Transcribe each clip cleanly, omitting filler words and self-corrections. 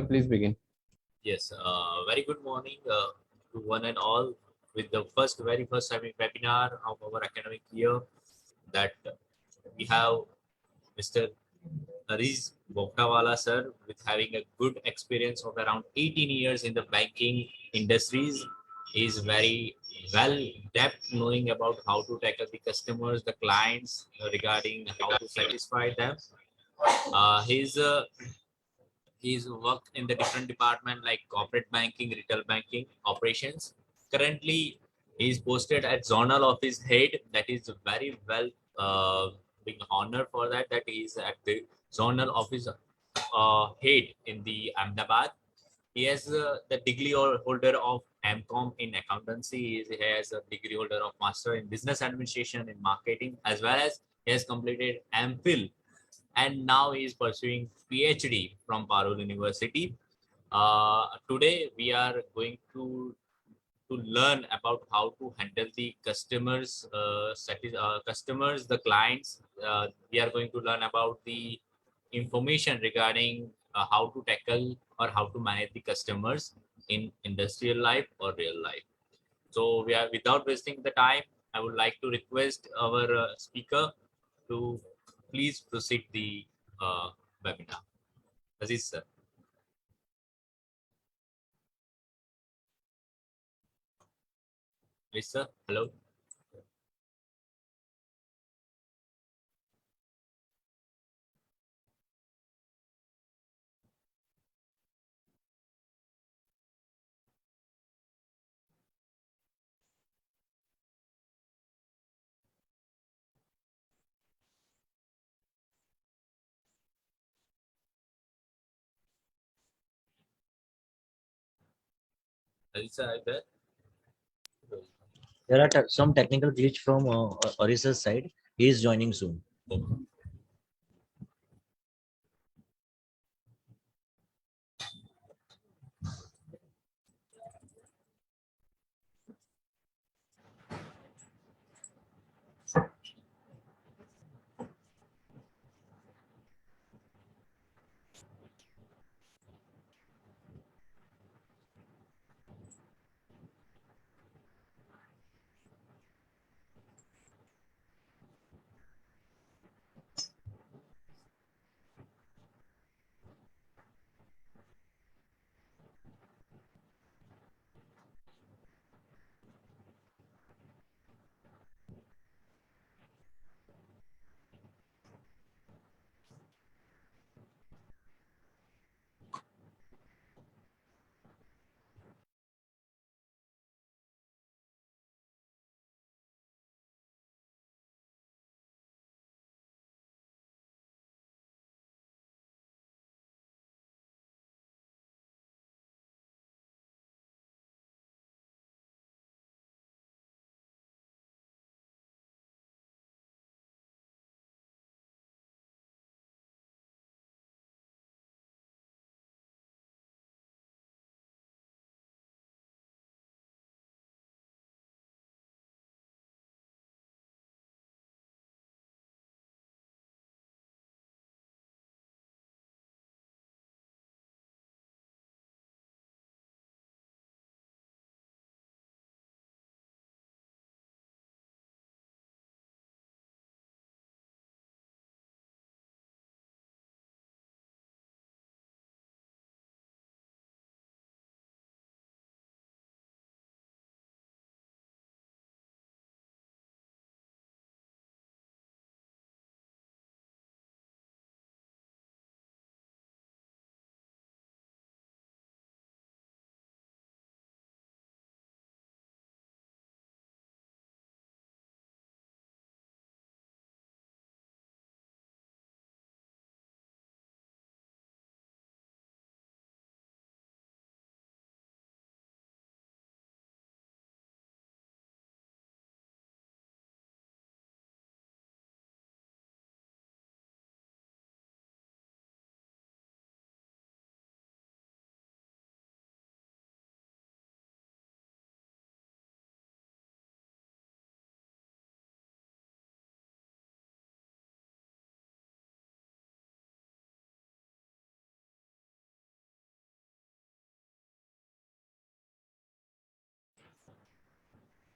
Please begin. Yes, very good morning to one and all with the very first webinar of our academic year that we have Mr. Harish Bhoktawala sir with having a good experience of around 18 years in the banking industries. He is very well depth knowing about how to tackle the customers, the clients regarding how to satisfy them. He's worked in the different department like corporate banking, retail banking, operations. Currently, he's posted at zonal office head. That is very well being honored for that. That is at the zonal office head in the Ahmedabad. He has the degree holder of MCOM in accountancy. He has a degree holder of master in business administration in marketing, as well as he has completed MPhil and now he is pursuing PhD from Parul University. Today we are going to learn about how to handle the customers, customers, the clients. We are going to learn about the information regarding how to tackle or how to manage the customers in industrial life or real life. So we are without wasting the time. I would like to request our speaker to please proceed the uh, webinar. Aziz sir. Yes, sir. Hello. Aziz sir, are you there? There are some technical glitch from Orisa's side. He is joining soon. Okay.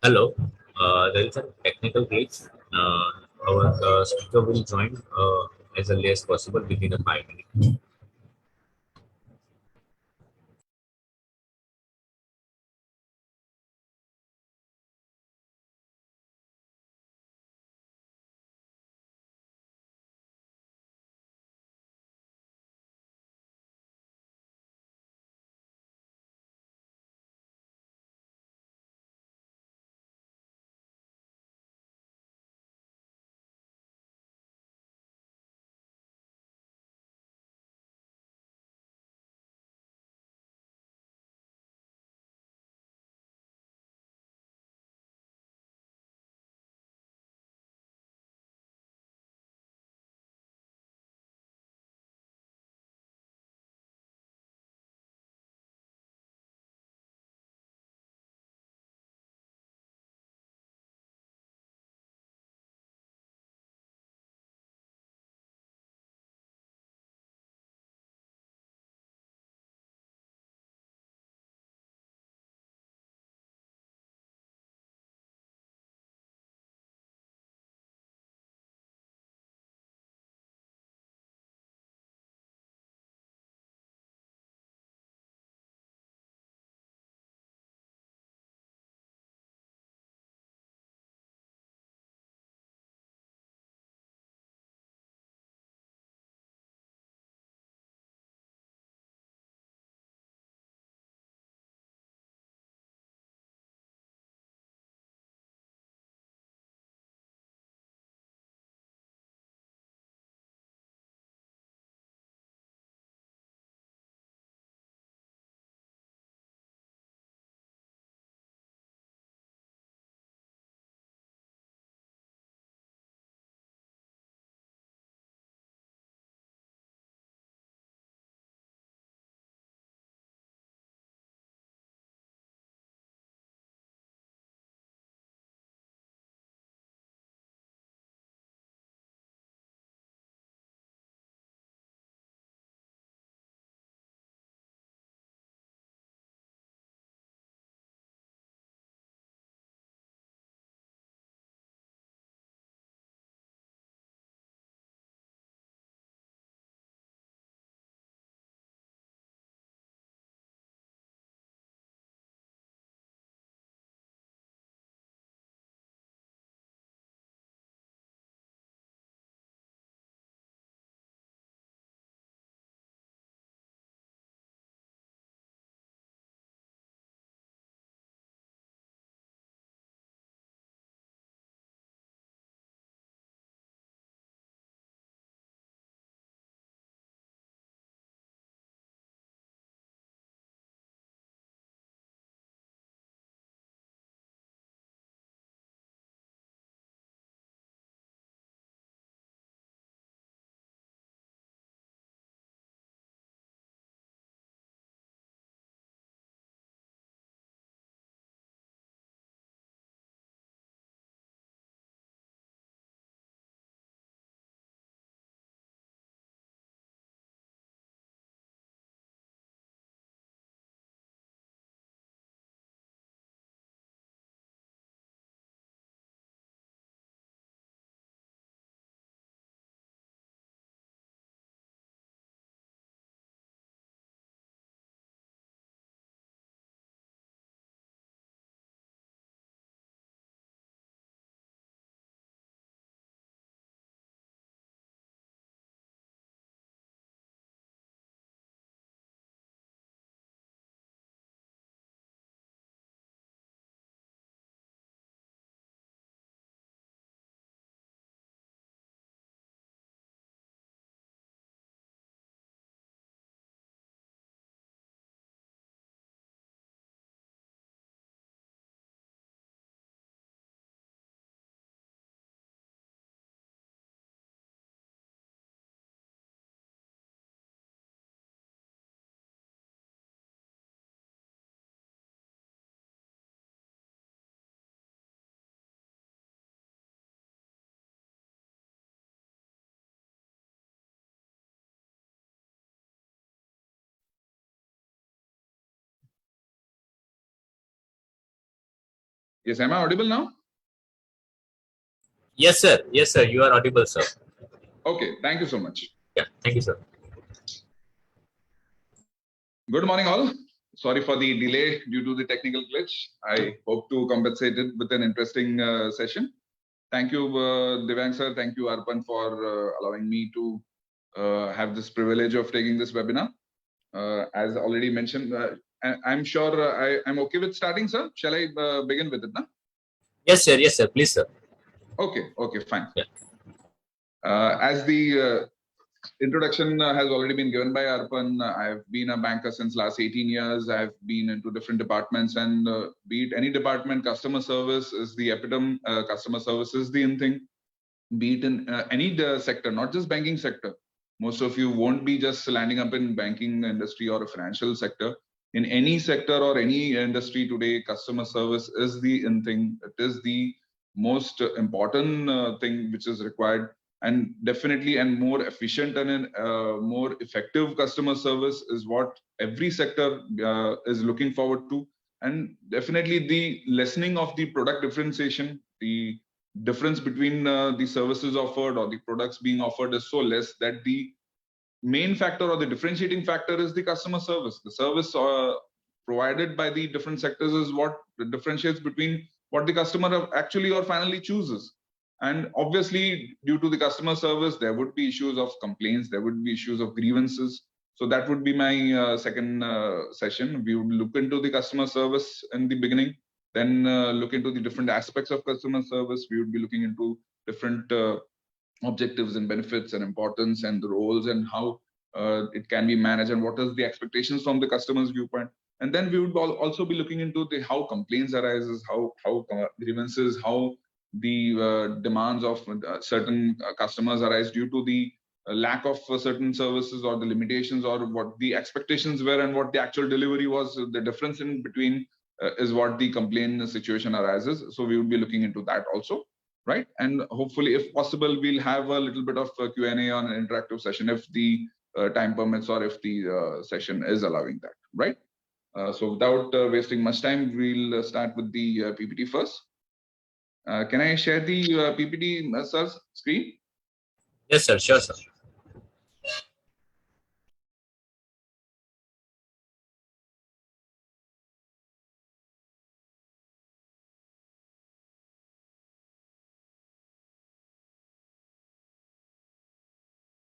Hello, there is a technical glitch. Our speaker will join as early as possible within a 5 minutes. Yes, am I audible now? Yes, sir. Yes, sir. You are audible, sir. Okay, thank you so much. Yeah. Thank you, sir. Good morning, all. Sorry for the delay due to the technical glitch. I hope to compensate it with an interesting session. Thank you, Divang sir. Thank you, Arpan, for allowing me to have this privilege of taking this webinar. As already mentioned, I'm sure I'm okay with starting, sir. Shall I begin with it now? Yes, sir. Yes, sir. Please, sir. Okay, fine. Yeah. As the introduction has already been given by Arpan, I've been a banker since last 18 years. I've been into different departments, and be it any department, customer service is the epitome. Customer service is the in thing. Be it in any sector, not just banking sector. Most of you won't be just landing up in banking industry or a financial sector. In any sector or any industry today, customer service is the in thing. It is the most important thing which is required, and definitely and more efficient and more effective customer service is what every sector is looking forward to. And definitely the lessening of the product differentiation, the difference between the services offered or the products being offered is so less that the main factor or the differentiating factor is the customer service. The service provided by the different sectors is what differentiates between what the customer actually or finally chooses. And obviously, due to the customer service, there would be issues of complaints, there would be issues of grievances. So that would be my second session. We would look into the customer service in the beginning, then look into the different aspects of customer service. We would be looking into different objectives and benefits and importance and the roles and how it can be managed and what is the expectations from the customer's viewpoint. And then we would also be looking into the how complaints arises, how grievances, how the demands of certain customers arise due to the lack of certain services or the limitations or what the expectations were and what the actual delivery was. The difference in between is what the complaint situation arises. So we would be looking into that also, right? And hopefully, if possible, we'll have a little bit of Q&A on an interactive session if the time permits or if the session is allowing that, right? So without wasting much time, we'll start with the PPT first. Can I share the PPT, sir, screen? Yes, sir. Sure, sir.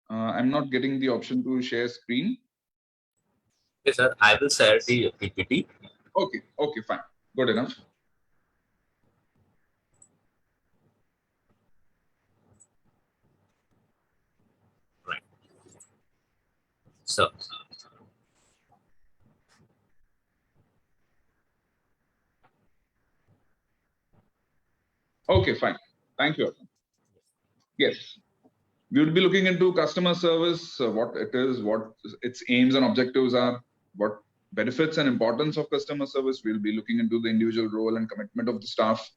I'm not getting the option to share screen. Yes, sir. I will share the PPT. Okay, fine. Good enough. Right. So, okay, fine. Thank you. Yes. We would be looking into customer service, what it is, what its aims and objectives are, what benefits and importance of customer service. We'll be looking into the individual role and commitment of the staff,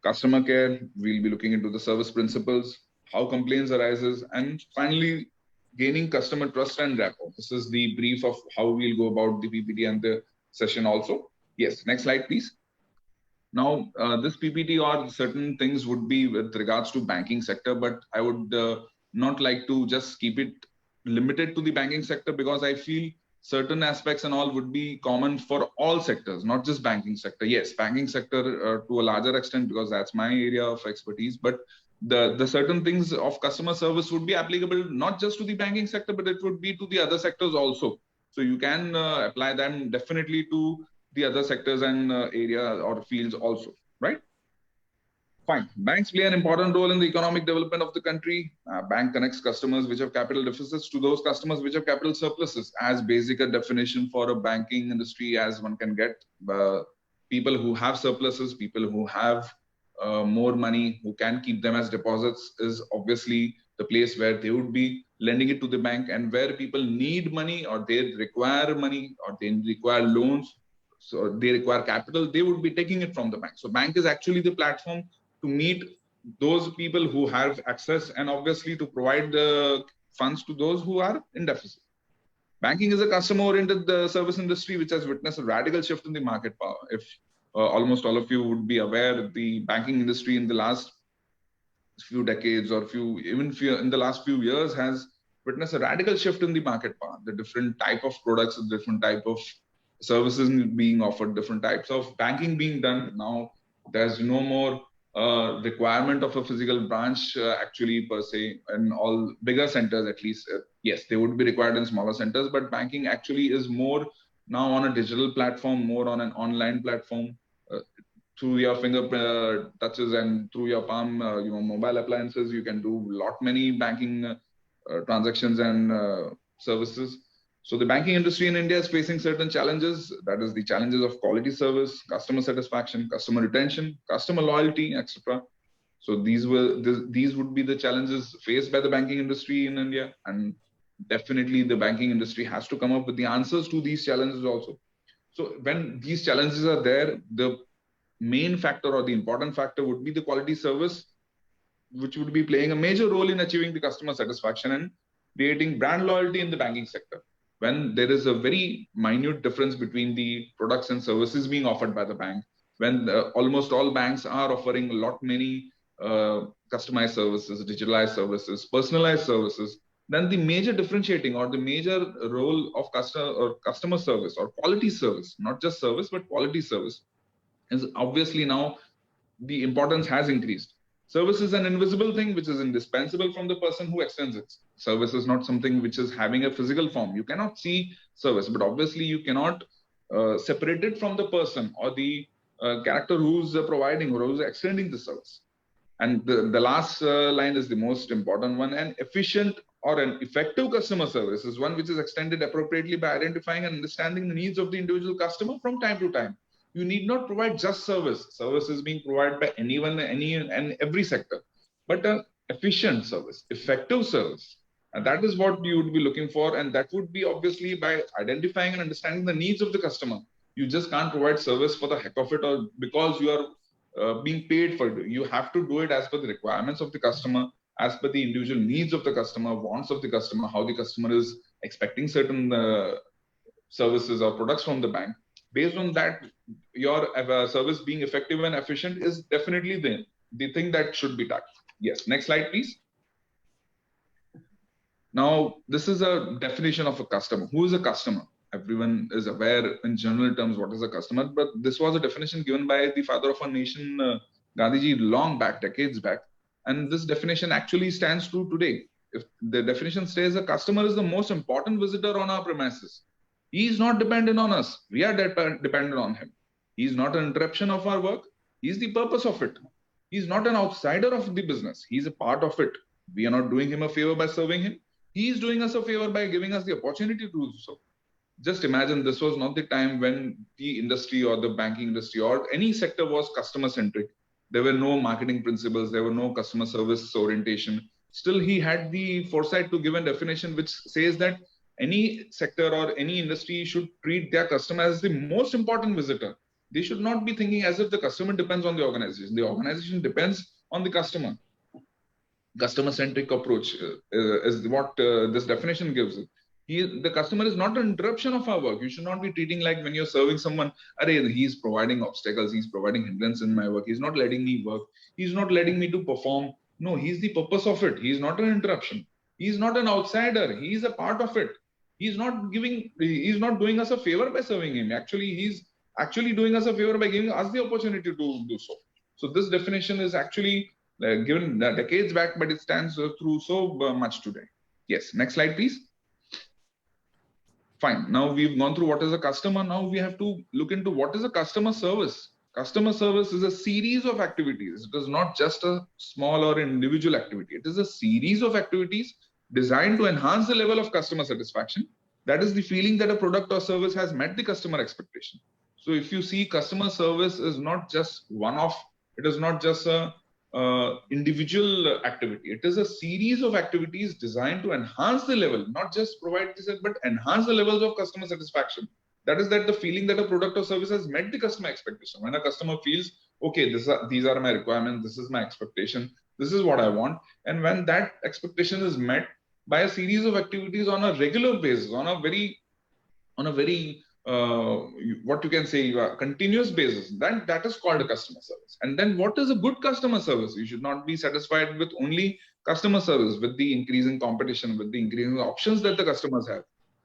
customer care. We'll be looking into the service principles, how complaints arises, and finally, gaining customer trust and rapport. This is the brief of how we'll go about the PPT and the session also. Yes, next slide, please. Now, this PPT or certain things would be with regards to banking sector, but I would not like to just keep it limited to the banking sector because I feel certain aspects and all would be common for all sectors, not just banking sector. Yes, banking sector to a larger extent because that's my area of expertise, but the certain things of customer service would be applicable not just to the banking sector, but it would be to the other sectors also. So you can apply them definitely to the other sectors and area or fields also, right? Fine. Banks play an important role in the economic development of the country. Bank connects customers which have capital deficits to those customers which have capital surpluses. As basic a definition for a banking industry as one can get, people who have surpluses, people who have more money, who can keep them as deposits is obviously the place where they would be lending it to the bank, and where people need money or they require money or they require loans, so they require capital, they would be taking it from the bank. So bank is actually the platform to meet those people who have access and obviously to provide the funds to those who are in deficit. Banking is a customer-oriented service industry which has witnessed a radical shift in the market power. If almost all of you would be aware, the banking industry in the last few decades or in the last few years has witnessed a radical shift in the market path. The different type of products, the different type of services being offered, different types of banking being done. Now there's no more requirement of a physical branch actually per se in all bigger centers at least. Yes, they would be required in smaller centers, but banking actually is more now on a digital platform, more on an online platform. Through your finger touches and through your palm, mobile appliances, you can do many banking transactions and services. So the banking industry in India is facing certain challenges. That is the challenges of quality service, customer satisfaction, customer retention, customer loyalty, etc. So these would be the challenges faced by the banking industry in India, and definitely the banking industry has to come up with the answers to these challenges also. So when these challenges are there, the main factor or the important factor would be the quality service, which would be playing a major role in achieving the customer satisfaction and creating brand loyalty in the banking sector. When there is a very minute difference between the products and services being offered by the bank, when almost all banks are offering many customized services, digitalized services, personalized services, then the major differentiating or the major role of customer service or quality service, not just service, but quality service, is obviously now the importance has increased. Service is an invisible thing which is indispensable from the person who extends it. Service is not something which is having a physical form. You cannot see service, but obviously you cannot separate it from the person or the character who's providing or who's extending the service. And the last line is the most important one. An efficient or an effective customer service is one which is extended appropriately by identifying and understanding the needs of the individual customer from time to time. You need not provide just service. Service is being provided by anyone, any and every sector, but an efficient service, effective service. And that is what you would be looking for. And that would be obviously by identifying and understanding the needs of the customer. You just can't provide service for the heck of it or because you are being paid for it. You have to do it as per the requirements of the customer, as per the individual needs of the customer, wants of the customer, how the customer is expecting certain services or products from the bank. Based on that, your service being effective and efficient is definitely the thing that should be done. Yes, next slide, please. Now, this is a definition of a customer. Who is a customer? Everyone is aware in general terms what is a customer, but this was a definition given by the father of our nation, Gandhiji, long back, decades back. And this definition actually stands true today. If the definition says a customer is the most important visitor on our premises. He is not dependent on us. We are dependent on him. He is not an interruption of our work. He is the purpose of it. He is not an outsider of the business. He is a part of it. We are not doing him a favor by serving him. He is doing us a favor by giving us the opportunity to do so. Just imagine this was not the time when the industry or the banking industry or any sector was customer centric. There were no marketing principles. There were no customer service orientation. Still, he had the foresight to give a definition which says that any sector or any industry should treat their customer as the most important visitor. They should not be thinking as if the customer depends on the organization. The organization depends on the customer. Customer-centric approach is what this definition gives it. The customer is not an interruption of our work. You should not be treating like when you're serving someone, he's providing obstacles, he's providing hindrance in my work, he's not letting me work, he's not letting me to perform. No, he's the purpose of it. He's not an interruption. He's not an outsider. He's a part of it. He's not doing us a favor by serving him. Actually, he's actually doing us a favor by giving us the opportunity to do so. So this definition is actually given decades back, but it stands through so much today. Yes, next slide, please. Fine. Now we've gone through what is a customer. Now we have to look into what is a customer service. Customer service is a series of activities. It is not just a small or individual activity. It is a series of activities designed to enhance the level of customer satisfaction. That is the feeling that a product or service has met the customer expectation. So if you see, customer service is not just one-off. It is not just a individual activity. It is a series of activities designed to enhance the level, not just provide this, but enhance the levels of customer satisfaction. That is that the feeling that a product or service has met the customer expectation. When a customer feels, okay, these are my requirements, this is my expectation, this is what I want. And when that expectation is met by a series of activities on a regular basis, on a very what you can say, continuous basis, then that is called a customer service. And then what is a good customer service? You should not be satisfied with only customer service. With the increasing competition, with the increasing options that the customers have,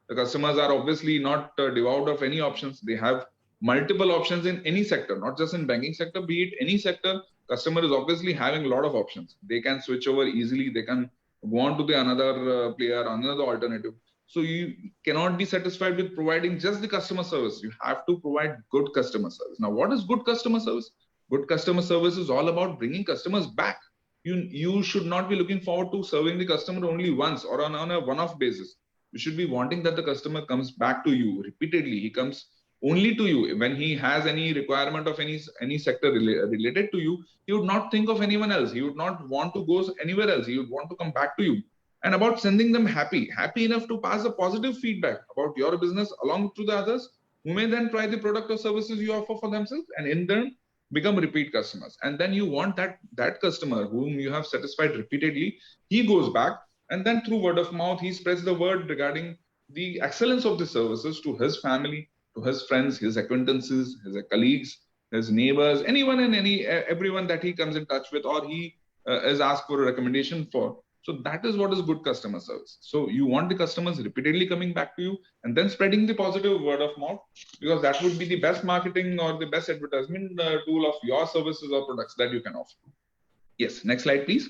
the customers are obviously not devoid of any options. They have multiple options in any sector, not just in banking sector, be it any sector. Customer is obviously having a lot of options. They can switch over easily. They can go on to the another player, another alternative. So you cannot be satisfied with providing just the customer service. You have to provide good customer service. Now, what is good customer service? Good customer service is all about bringing customers back. You should not be looking forward to serving the customer only once or on a one-off basis. You should be wanting that the customer comes back to you repeatedly. He comes only to you when he has any requirement of any sector related to you. He would not think of anyone else. He would not want to go anywhere else. He would want to come back to you. And about sending them happy enough to pass a positive feedback about your business along to the others, who may then try the product or services you offer for themselves, and in turn become repeat customers. And then you want that customer whom you have satisfied repeatedly, he goes back, and then through word of mouth, he spreads the word regarding the excellence of the services to his family, to his friends, his acquaintances, his colleagues, his neighbors, anyone and everyone that he comes in touch with, or he is asked for a recommendation for. So that is what is good customer service. So you want the customers repeatedly coming back to you and then spreading the positive word of mouth, because that would be the best marketing or the best advertisement tool of your services or products that you can offer. Yes, next slide, please.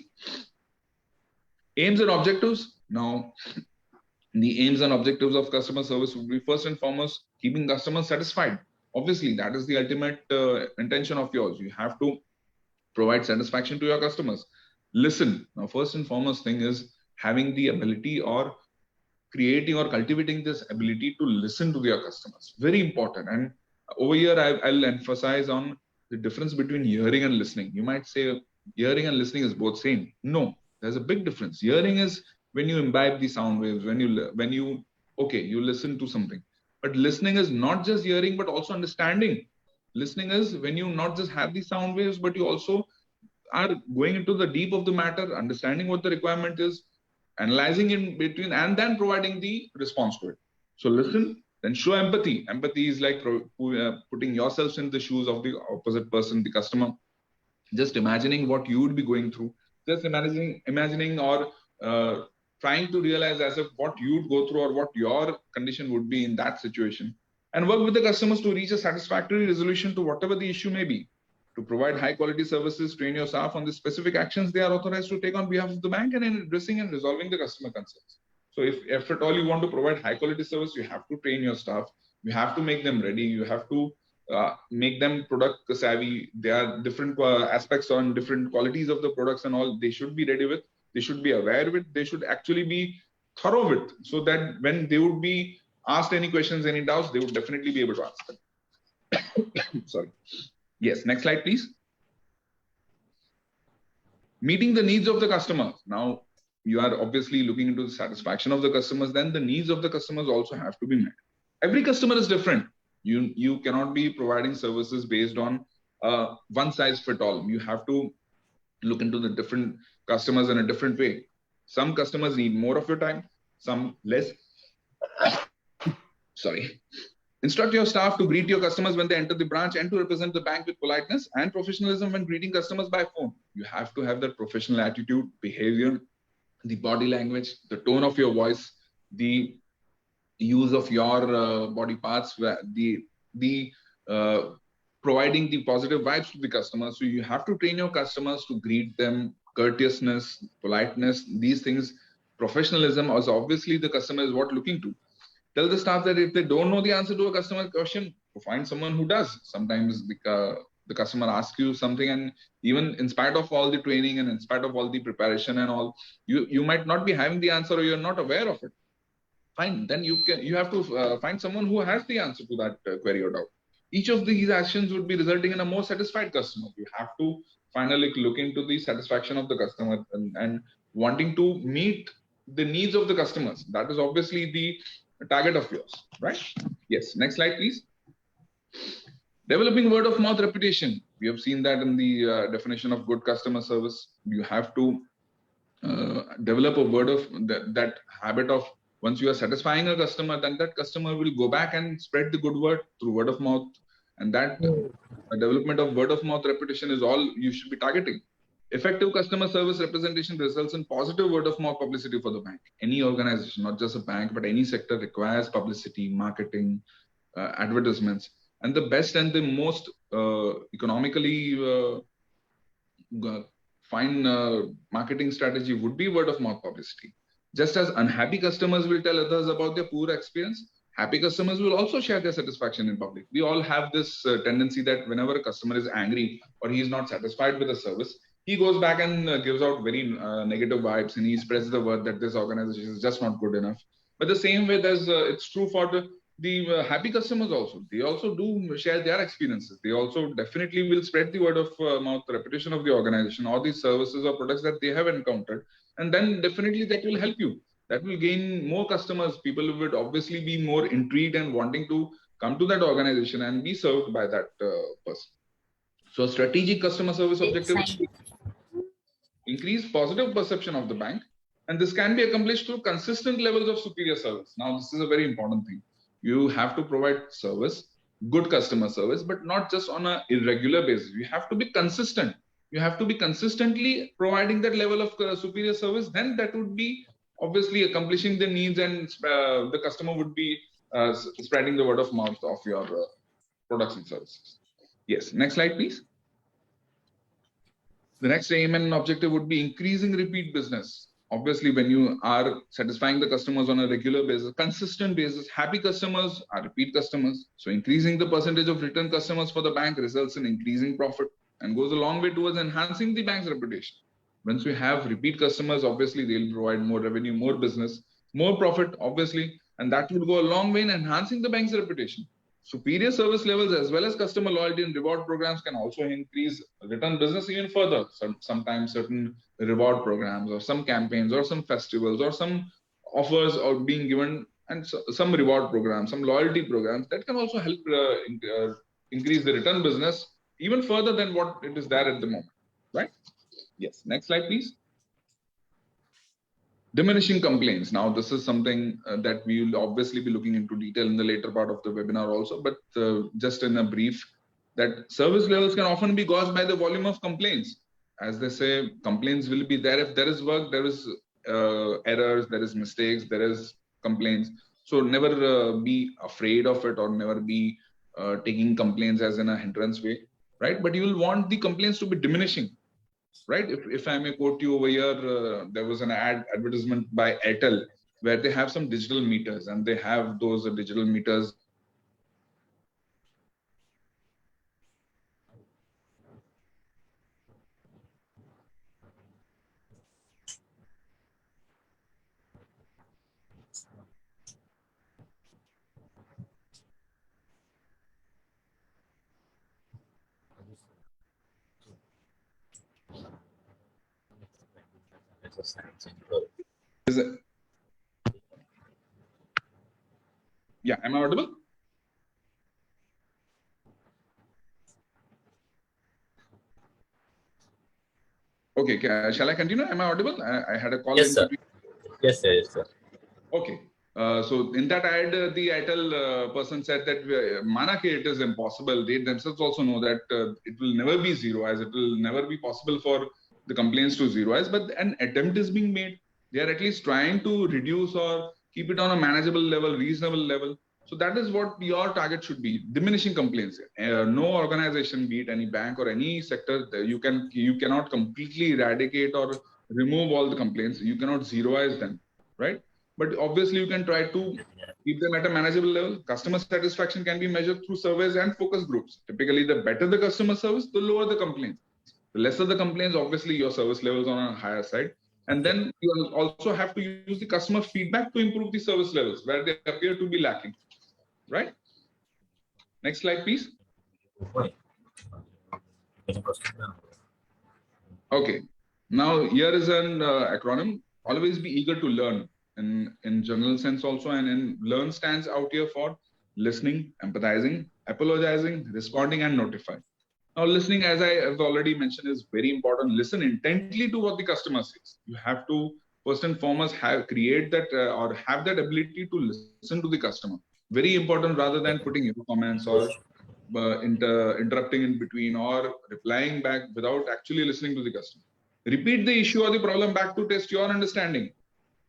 Aims and objectives. Now, the aims and objectives of customer service would be first and foremost keeping customers satisfied. Obviously, that is the ultimate intention of yours. You have to provide satisfaction to your customers. Listen. Now, first and foremost thing is having the ability or creating or cultivating this ability to listen to your customers. Very important. And over here, I'll emphasize on the difference between hearing and listening. You might say hearing and listening is both same. No, there's a big difference. Hearing is when you imbibe the sound waves, when you listen to something. But listening is not just hearing, but also understanding. Listening is when you not just have the sound waves, but you also are going into the deep of the matter, understanding what the requirement is, analyzing in between, and then providing the response to it. So listen, then show empathy. Empathy is like putting yourselves in the shoes of the opposite person, the customer. Just imagining what you would be going through. Just imagining or trying to realize as if what you would go through or what your condition would be in that situation. And work with the customers to reach a satisfactory resolution to whatever the issue may be. To provide high quality services, train your staff on the specific actions they are authorized to take on behalf of the bank and in addressing and resolving the customer concerns. So if at all you want to provide high quality service, you have to train your staff. You have to make them ready. You have to make them product savvy. There are different aspects on different qualities of the products and all they should be ready with. They should be aware with. They should actually be thorough with, so that when they would be asked any questions, any doubts, they would definitely be able to answer them. Sorry. Yes, next slide, please. Meeting the needs of the customer. Now, you are obviously looking into the satisfaction of the customers, then the needs of the customers also have to be met. Every customer is different. You cannot be providing services based on one size fit all. You have to look into the different customers in a different way. Some customers need more of your time, some less. Sorry. Instruct your staff to greet your customers when they enter the branch and to represent the bank with politeness and professionalism when greeting customers by phone. You have to have that professional attitude, behavior, the body language, the tone of your voice, the use of your body parts, providing the positive vibes to the customers. So you have to train your customers to greet them, courteousness, politeness, these things. Professionalism is obviously the customer is what looking to. Tell the staff that if they don't know the answer to a customer question, to find someone who does. Sometimes the customer asks you something, and even in spite of all the training and in spite of all the preparation and all, you might not be having the answer or you're not aware of it. Fine, then you have to find someone who has the answer to that query or doubt. Each of these actions would be resulting in a more satisfied customer. You have to finally look into the satisfaction of the customer and wanting to meet the needs of the customers. That is obviously the target of yours, right? Yes, next slide, please. Developing word of mouth reputation. We have seen that in the definition of good customer service. You have to develop a that habit of Once you are satisfying a customer, then that customer will go back and spread the good word through word of mouth. And that development of word of mouth reputation is all you should be targeting. Effective customer service representation results in positive word of mouth publicity for the bank. Any organization, not just a bank, but any sector requires publicity, marketing, advertisements. And the best and the most economically fine marketing strategy would be word of mouth publicity. Just as unhappy customers will tell others about their poor experience, happy customers will also share their satisfaction in public. We all have this tendency that whenever a customer is angry or he is not satisfied with the service, he goes back and gives out very negative vibes, and he spreads the word that this organization is just not good enough. But the same way, it's true for the happy customers also. They also do share their experiences. They also definitely will spread the word of mouth, the reputation of the organization, or the services or products that they have encountered. And then definitely that will help you. That will gain more customers. People would obviously be more intrigued and wanting to come to that organization and be served by that person. So strategic customer service objective is to increase positive perception of the bank. And this can be accomplished through consistent levels of superior service. Now, this is a very important thing. You have to provide service, good customer service, but not just on an irregular basis. You have to be consistent. You have to be consistently providing that level of superior service. Then that would be obviously accomplishing the needs, and the customer would be spreading the word of mouth of your products and services. Yes, next slide, please. The next aim and objective would be increasing repeat business. Obviously, when you are satisfying the customers on a regular basis, consistent basis, happy customers are repeat customers. So increasing the percentage of return customers for the bank results in increasing profit and goes a long way towards enhancing the bank's reputation. Once we have repeat customers, obviously they'll provide more revenue, more business, more profit, obviously, and that would go a long way in enhancing the bank's reputation. Superior service levels as well as customer loyalty and reward programs can also increase return business even further. Sometimes certain reward programs or some campaigns or some festivals or some offers are being given, and some reward programs, some loyalty programs that can also help increase the return business even further than what it is there at the moment, right? Yes, next slide, please. Diminishing complaints. Now, this is something that we will obviously be looking into detail in the later part of the webinar also, but just in a brief, that service levels can often be caused by the volume of complaints. As they say, complaints will be there. If there is work, there is errors, there is mistakes, there is complaints. So never be afraid of it, or never be taking complaints as in a hindrance way, right? But you will want the complaints to be diminishing. Right? If I may quote you over here, there was an advertisement by Airtel where they have some digital meters, and they have those digital meters. Is it? Yeah, am I audible? Okay, shall I continue? Am I audible? I had a call. Yes, sir. Yes, sir. Yes, sir. Okay. So in that ad, the Airtel person said that Manake it is impossible. They themselves also know that it will never be zeroized. It will never be possible for the complaints to zeroize, but an attempt is being made. They are at least trying to reduce or keep it on a manageable level, reasonable level. So that is what your target should be: diminishing complaints. No organization, be it any bank or any sector, you cannot completely eradicate or remove all the complaints. You cannot zeroize them, right? But obviously, you can try to keep them at a manageable level. Customer satisfaction can be measured through surveys and focus groups. Typically, the better the customer service, the lower the complaints. The lesser the complaints, obviously, your service levels on a higher side. And then you also have to use the customer feedback to improve the service levels where they appear to be lacking, right? Next slide, please. Okay. Now, here is an acronym. Always be eager to learn. In general sense also, and in learn stands out here for listening, empathizing, apologizing, responding, and notifying. Now, listening, as I have already mentioned, is very important. Listen intently to what the customer says. You have to first and foremost create that or have that ability to listen to the customer. Very important, rather than putting your comments or interrupting in between or replying back without actually listening to the customer. Repeat the issue or the problem back to test your understanding.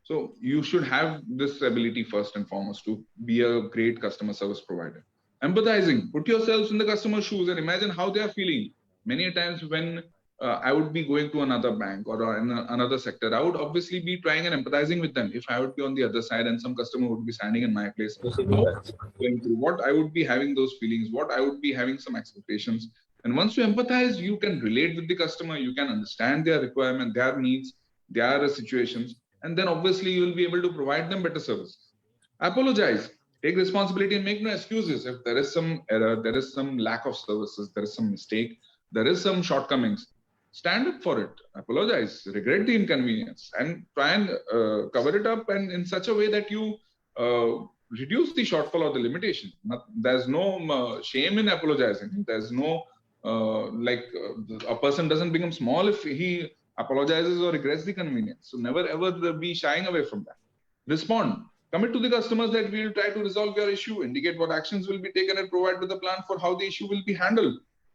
So you should have this ability first and foremost to be a great customer service provider. Empathizing, put yourselves in the customer's shoes and imagine how they are feeling. Many times when I would be going to another bank or another sector, I would obviously be trying and empathizing with them. If I would be on the other side and some customer would be standing in my place, going through what I would be having those feelings, what I would be having some expectations. And once you empathize, you can relate with the customer, you can understand their requirement, their needs, their situations, and then obviously you will be able to provide them better service. Apologize, take responsibility and make no excuses. If there is some error, there is some lack of services, there is some mistake, there is some shortcomings, stand up for it, apologize, regret the inconvenience, and try and cover it up, and in such a way that you reduce the shortfall or the limitation. There's no shame in apologizing. There's no a person doesn't become small if he apologizes or regrets the convenience. So never ever be shying away from that. Respond. Commit to the customers that we will try to resolve your issue. Indicate what actions will be taken and provide with a plan for how the issue will be handled.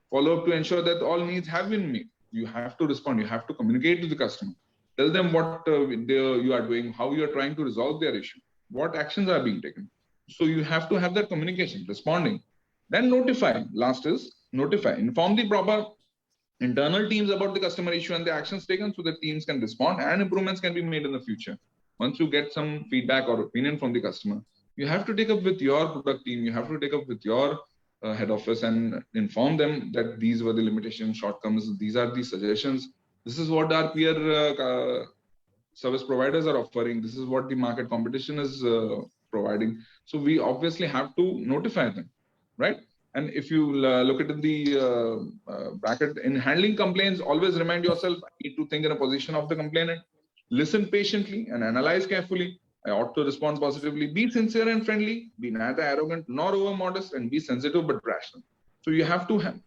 Follow up to ensure that all needs have been met. You have to respond. You have to communicate to the customer. Tell them what you are doing, how you are trying to resolve their issue, what actions are being taken. So you have to have that communication, responding. Then notify. Last is notify. Inform the proper internal teams about the customer issue and the actions taken so that teams can respond and improvements can be made in the future. Once you get some feedback or opinion from the customer, you have to take up with your product team, you have to take up with your head office and inform them that these were the limitations, shortcomings, these are the suggestions, this is what our peer service providers are offering, this is what the market competition is providing. So we obviously have to notify them, right? And if you look at the bracket in handling complaints, always remind yourself, I need to think in a position of the complainant, listen patiently and analyze carefully. I ought to respond positively, be sincere and friendly, be neither arrogant nor over modest, and be sensitive but rational. So you have to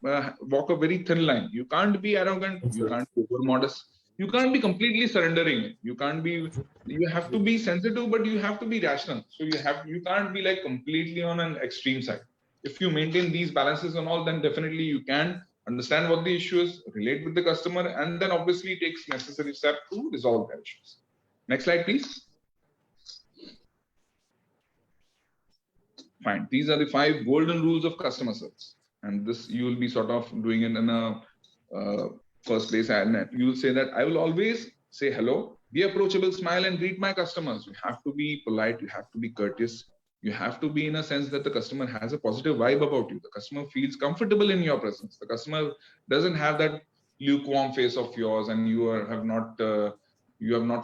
walk a very thin line. You can't be arrogant, you can't be over modest, you can't be completely surrendering. You have to be sensitive, but you have to be rational. So you can't be like completely on an extreme side. If you maintain these balances and all, then definitely you can understand what the issue is, relate with the customer, and then obviously takes necessary steps to resolve their issues. Next slide, please. Fine. These are the 5 golden rules of customer service. And this you will be sort of doing it in a first place. And you will say that I will always say hello, be approachable, smile, and greet my customers. You have to be polite. You have to be courteous. You have to be in a sense that the customer has a positive vibe about you. The customer feels comfortable in your presence. The customer doesn't have that lukewarm face of yours and you have not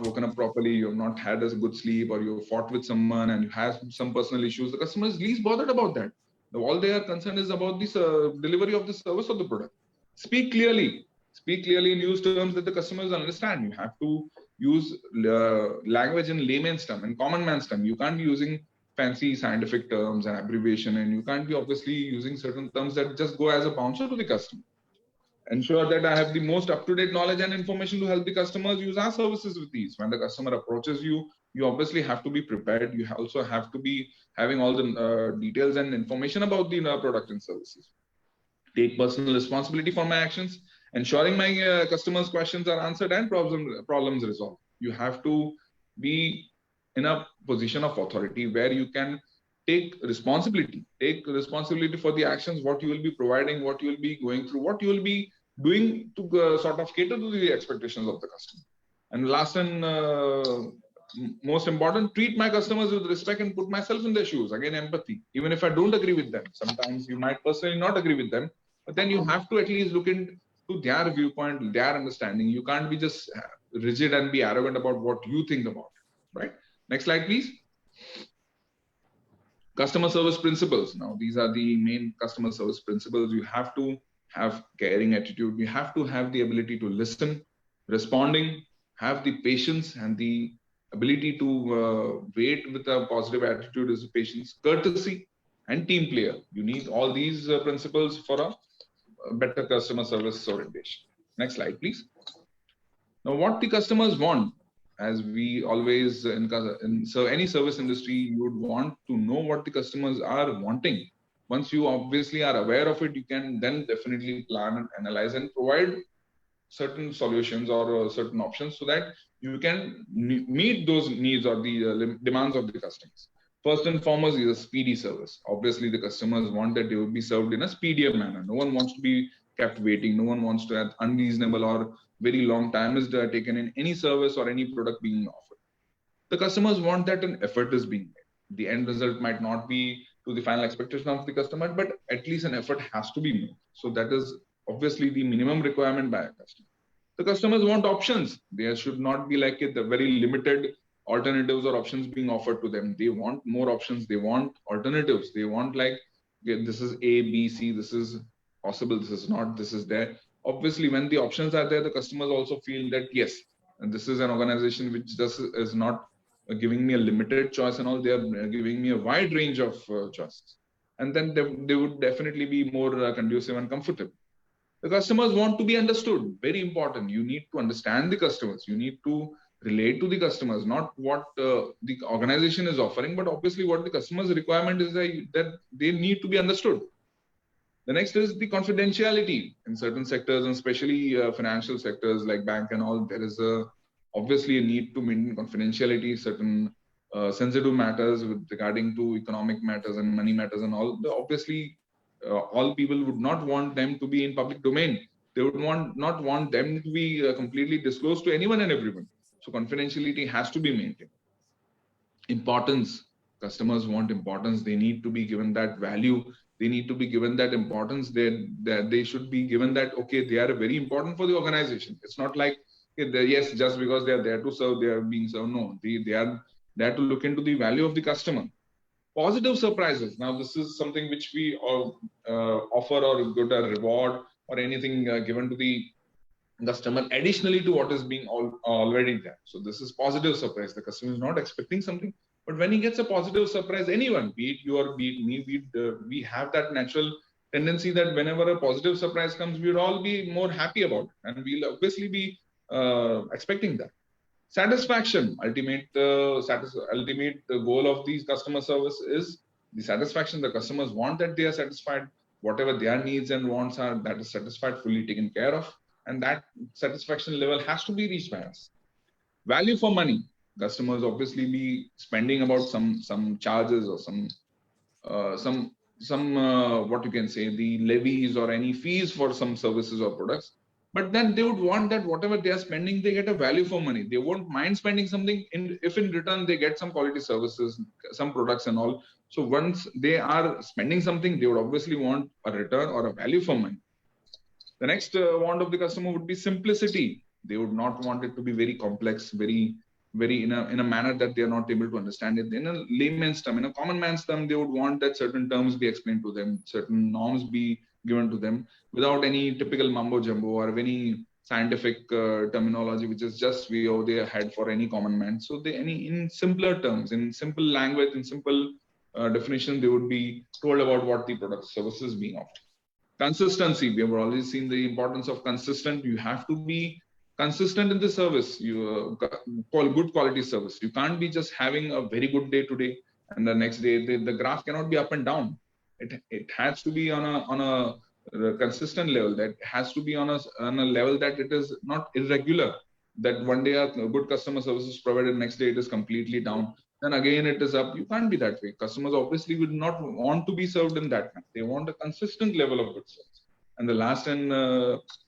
woken up properly, you have not had a good sleep, or you fought with someone and you have some personal issues. The customer is least bothered about that. All they are concerned is about this delivery of the service or the product. Speak clearly and use terms that the customers understand. You have to use language in layman's term and common man's term. You can't be using fancy scientific terms and abbreviation, and you can't be obviously using certain terms that just go as a bouncer to the customer. Ensure that I have the most up-to-date knowledge and information to help the customers use our services with ease. When the customer approaches you, you obviously have to be prepared. You also have to be having all the details and information about the product and services. Take personal responsibility for my actions, ensuring my customers' questions are answered and problems resolved. You have to be in a position of authority where you can take responsibility for the actions, what you will be providing, what you will be going through, what you will be doing to sort of cater to the expectations of the customer. And last and most important, treat my customers with respect and put myself in their shoes. Again, empathy. Even if I don't agree with them, sometimes you might personally not agree with them, but then you have to at least look into their viewpoint, their understanding. You can't be just rigid and be arrogant about what you think about it, right? Next slide, please. Customer service principles. Now, these are the main customer service principles. You have to have caring attitude. You have to have the ability to listen, responding, have the patience and the ability to wait with a positive attitude is patience, courtesy, and team player. You need all these principles for a better customer service orientation. Next slide, please. Now, what the customers want. as we always in so any service industry, you would want to know what the customers are wanting. Once you obviously are aware of it, you can then definitely plan and analyze and provide certain solutions or certain options so that you can meet those needs or the demands of the customers. First and foremost is a speedy service. Obviously, the customers want that they will be served in a speedier manner. No one wants to be kept waiting. No one wants to have unreasonable or very long time is taken in any service or any product being offered. The customers want that an effort is being made. The end result might not be to the final expectation of the customer, but at least an effort has to be made. So that is obviously the minimum requirement by a customer. The customers want options. There should not be like the very limited alternatives or options being offered to them. They want more options. They want alternatives. They want like, okay, this is A, B, C, this is possible, this is not, this is there. Obviously, when the options are there, the customers also feel that, yes, this is an organization which just is not giving me a limited choice and all, they are giving me a wide range of choices. And then they would definitely be more conducive and comfortable. The customers want to be understood. Very important. You need to understand the customers. You need to relate to the customers, not what the organization is offering, but obviously what the customer's requirement is that they need to be understood. The next is the confidentiality in certain sectors, and especially financial sectors like bank and all. There is obviously a need to maintain confidentiality, certain sensitive matters regarding to economic matters and money matters and all. Obviously, all people would not want them to be in public domain. They would not want them to be completely disclosed to anyone and everyone. So confidentiality has to be maintained. Importance. Customers want importance. They need to be given that value. They need to be given that importance. They should be given that, okay, they are very important for the organization. It's not like, yes, just because they are there to serve, they are being served. No, they are there to look into the value of the customer. Positive surprises. Now, this is something which we offer or get a reward or anything given to the customer additionally to what is being already there. So this is positive surprise. The customer is not expecting something, but when he gets a positive surprise, anyone, be it you or be it me, we have that natural tendency that whenever a positive surprise comes, we'll all be more happy about it, and we'll obviously be expecting that. Satisfaction. Ultimate goal of these customer service is the satisfaction. The customers want that they are satisfied. Whatever their needs and wants are, that is satisfied, fully taken care of. And that satisfaction level has to be reached by us. Value for money. Customers obviously be spending about some charges or some what you can say, the levies or any fees for some services or products. But then they would want that whatever they are spending, they get a value for money. They won't mind spending something if in return they get some quality services, some products and all. So once they are spending something, they would obviously want a return or a value for money. The next want of the customer would be simplicity. They would not want it to be very complex, very in a manner that they are not able to understand it. In a layman's term, in a common man's term, they would want that certain terms be explained to them, certain norms be given to them without any typical mumbo jumbo or any scientific terminology, which is just way over their head for any common man. So in simpler terms, in simple language, in simple definition, they would be told about what the product services being offered. Consistency. We have already seen the importance of consistent. You have to be consistent in the service. You call good quality service. You can't be just having a very good day today and the next day the graph cannot be up and down. It has to be on a consistent level. That has to be on a level that it is not irregular. That one day a good customer service is provided, next day it is completely down. Then again it is up. You can't be that way. Customers obviously would not want to be served in that manner. They want a consistent level of good service. And the last and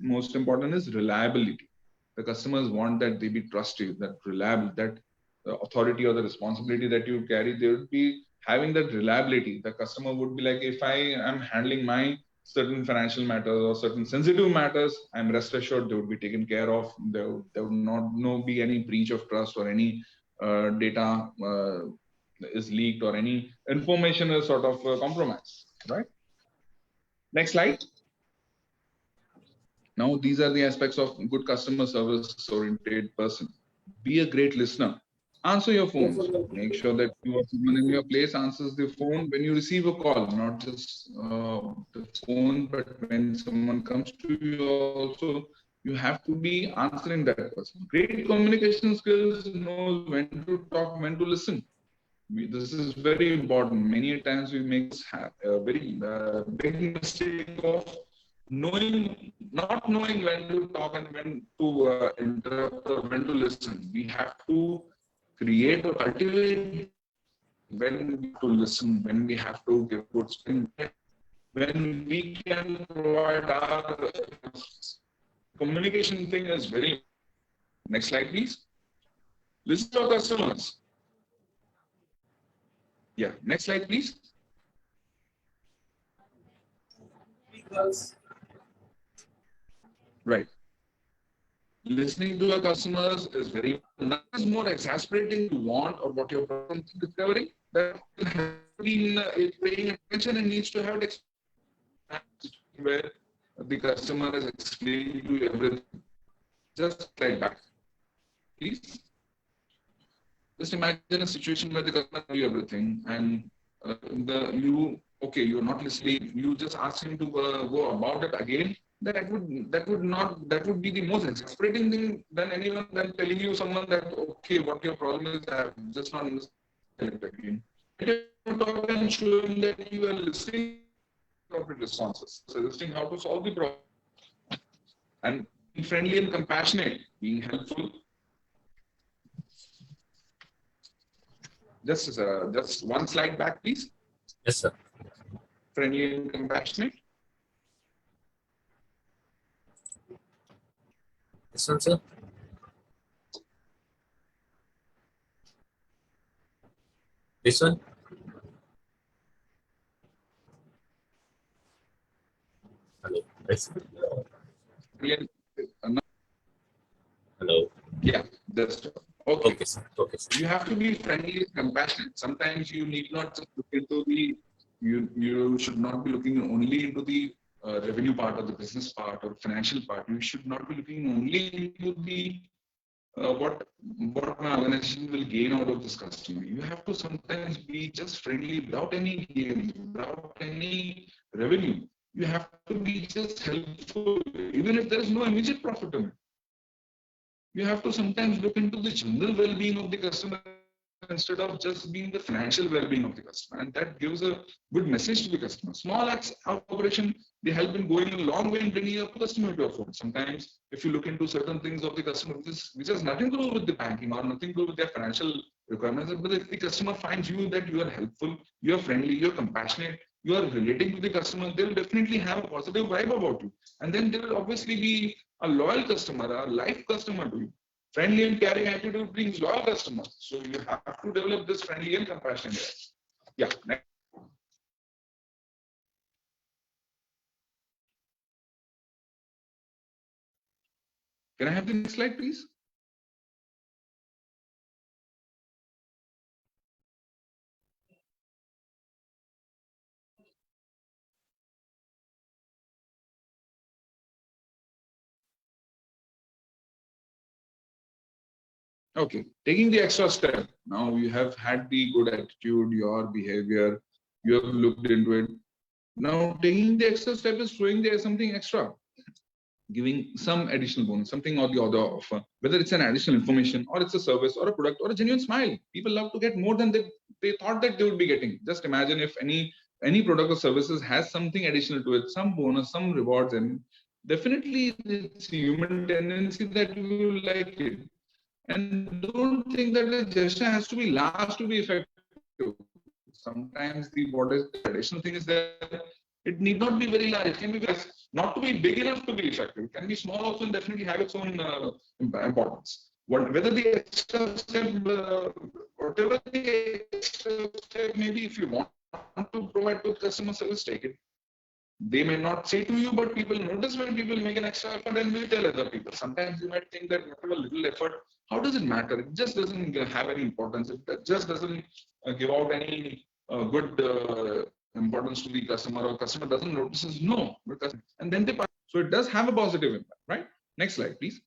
most important is reliability. The customers want that they be trusted, that reliable, that the authority or the responsibility that you carry, they would be having that reliability. The customer would be like, if I am handling my certain financial matters or certain sensitive matters, I'm rest assured they would be taken care of. There would not be any breach of trust or any data is leaked or any information is sort of compromised, right? Next slide. Now, these are the aspects of good customer service oriented person. Be a great listener. Answer your phones. Make sure that you or someone in your place answers the phone when you receive a call, not just the phone, but when someone comes to you also You have to be answering that person. Great communication skills knows when to talk, when to listen. This is very important. Many times we make a very big mistake of not knowing when to talk and when to interrupt or when to listen. We have to create or cultivate when to listen, when we have to give good spin, when we can provide our communication thing is very. Next slide, please. Listen to our customers. Yeah, next slide, please. Right. Listening to our customers is very, nothing is more exasperating to want or what your problem is discovering that has been paying attention and needs to have it where the customer is explaining to you everything. Just like that, please. Just imagine a situation where the customer tells you everything and you're not listening. You just ask him to go about it again. That would be the most exasperating thing than anyone than telling you someone that okay, what your problem is, I have just not understood it again. You talk and show him that you are listening to appropriate responses, suggesting how to solve the problem, and being friendly and compassionate, being helpful. Just one slide back, please. Yes, sir. Friendly and compassionate. This one, sir. This one. Hello. Yes. Hello. Yeah, that's okay. Okay, sir. Okay, sir. You have to be friendly and compassionate. Sometimes you need not just look into the, you should not be looking only into the revenue part or the business part or financial part. You should not be looking only into the what my organization will gain out of this customer. You have to sometimes be just friendly without any gain, without any revenue. You have to be just helpful, even if there is no immediate profit in it. You have to sometimes look into the general well-being of the customer instead of just being the financial well-being of the customer, and that gives a good message to the customer. Small acts of operation, they help in going a long way in bringing a customer to a phone. Sometimes, if you look into certain things of the customer, which has nothing to do with the banking or nothing to do with their financial requirements, but if the customer finds you that you are helpful, you are friendly, you are compassionate, you are relating to the customer, they will definitely have a positive vibe about you, and then they will obviously be a loyal customer, a life customer to you. Friendly and caring attitude brings loyal customers. So you have to develop this friendly and compassionate. Yeah. Next. Can I have the next slide, please? Okay, taking the extra step. Now you have had the good attitude, your behavior, you have looked into it. Now taking the extra step is showing there is something extra, giving some additional bonus, something or the other offer, whether it's an additional information or it's a service or a product or a genuine smile. People love to get more than they thought that they would be getting. Just imagine if any product or services has something additional to it, some bonus, some rewards, and definitely it's human tendency that we will like it. And don't think that the gesture has to be large to be effective. Sometimes the what is the additional thing is that it need not be very large. It can be not to be big enough to be effective. It can be small also and definitely have its own importance. Whether the extra step, whatever the extra step, maybe if you want to provide good customer service, take it. They may not say to you, but people notice when people make an extra effort and will tell other people. Sometimes you might think that whatever little effort, how does it matter? It just doesn't have any importance. It just doesn't give out any good importance to the customer, or customer doesn't notice. No, because and then so it does have a positive impact, right? Next slide, please.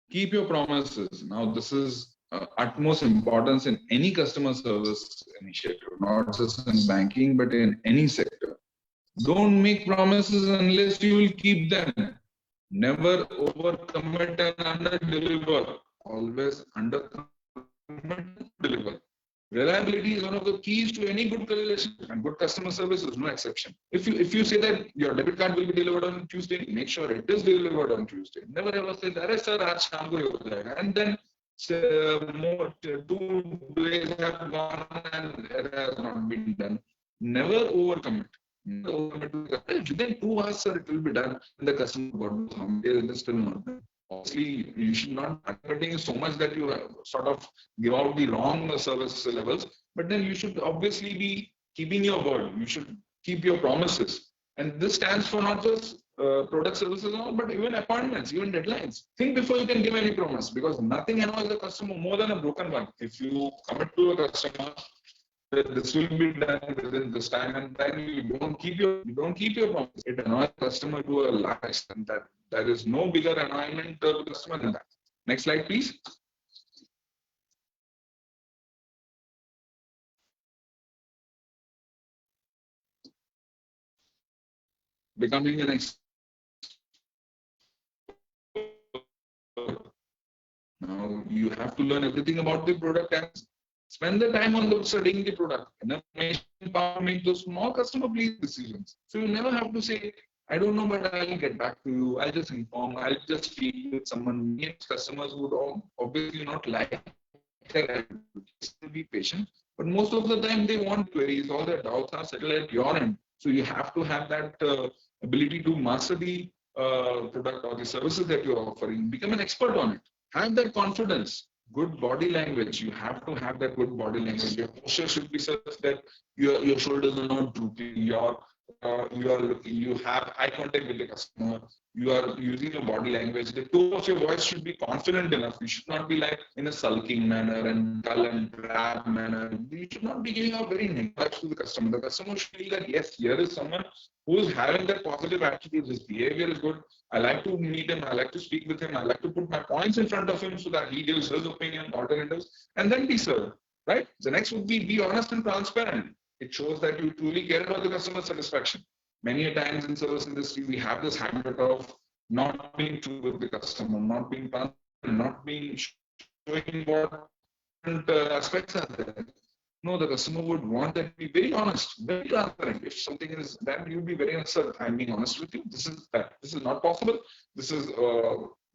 Keep your promises. Now, this is utmost importance in any customer service initiative, not just in banking, but in any sector. Don't make promises unless you will keep them. Never overcommit and under-deliver. Always under-commit, deliver. Reliability is one of the keys to any good relationship, and good customer service is no exception. If you say that your debit card will be delivered on Tuesday, make sure it is delivered on Tuesday. Never ever say that, sir, aaj shaam ko hi ho jayega. And then more 2 days have gone and it has not been done. Never overcommit. Never overcommit. Within 2 hours, sir, it will be done. And the customer got some days, it is still not done. Obviously, you should not be undercutting so much that you sort of give out the wrong service levels, but then you should obviously be keeping your word. You should keep your promises. And this stands for not just product services, but even appointments, even deadlines. Think before you can give any promise, because nothing annoys the customer more than a broken one. If you commit to a customer that this will be done within this time, and then you don't keep your promise, it annoys the customer to a large extent. That there is no bigger annoyment to the customer than that. Next slide, please. Becoming an expert. Now you have to learn everything about the product and spend the time on studying the product. Information power make those small customer please decisions. So you never have to say, I don't know, but I'll get back to you. I'll just inform. I'll just speak with someone. Many customers would obviously not like that. Be patient. But most of the time they want queries. All their doubts are settled at your end. So you have to have that ability to master the product or the services that you're offering. Become an expert on it. Have that confidence. Good body language. You have to have that good body language. Your posture should be such that your shoulders are not drooping. You have eye contact with the customer. You are using your body language. The tone of your voice should be confident enough. You should not be like in a sulking manner and dull and drab manner. You should not be giving a very negative to the customer. The customer should feel that yes, here is someone who is having that positive attitude. His behavior is good. I like to meet him. I like to speak with him. I like to put my points in front of him so that he gives his opinion, alternatives, and then be served. Right? The next would be honest and transparent. It shows that you truly care about the customer satisfaction. Many a times in service industry, we have this habit of not being true with the customer, not being transparent, not being showing what aspects are there. No, the customer would want that be very honest, very transparent. If something is that, you'll be very honest. Sir, I'm being honest with you. This is that. This is not possible. This is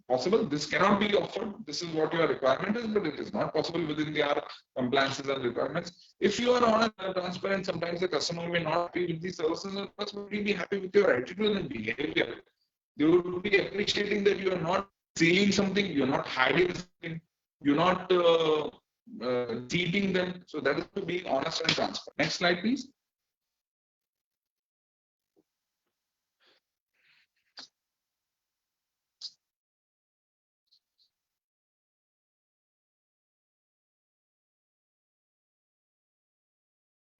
possible. This cannot be offered. This is what your requirement is, but it is not possible within the our compliances and requirements. If you are honest and transparent, sometimes the customer may not be with the services, but will be happy with your attitude and behavior. They would be appreciating that you are not seeing something, you're not hiding something, you're not cheating them. So that is being honest and transparent. Next slide, please.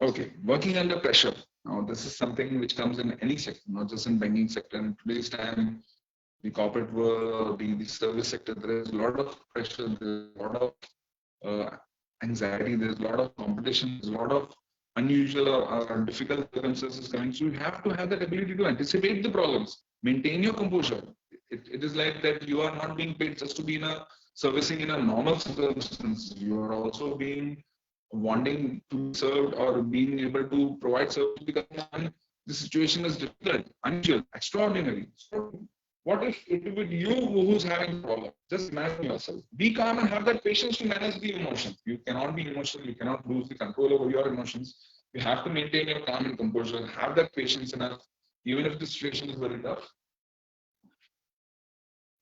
Okay, working under pressure. Now, this is something which comes in any sector, not just in banking sector. In today's time, the corporate world, the service sector, there is a lot of pressure, there's a lot of anxiety, there's a lot of competition, there's a lot of unusual or difficult circumstances coming. So you have to have that ability to anticipate the problems, maintain your composure. It is like that you are not being paid just to be in a servicing in a normal circumstance. You are also being wanting to be served or being able to provide service because the situation is difficult, unusual, extraordinary. So what if it would be you who's having the problem? Just imagine yourself. Be calm and have that patience to manage the emotion. You cannot be emotional. You cannot lose the control over your emotions. You have to maintain your calm and composure. Have that patience enough, even if the situation is very tough.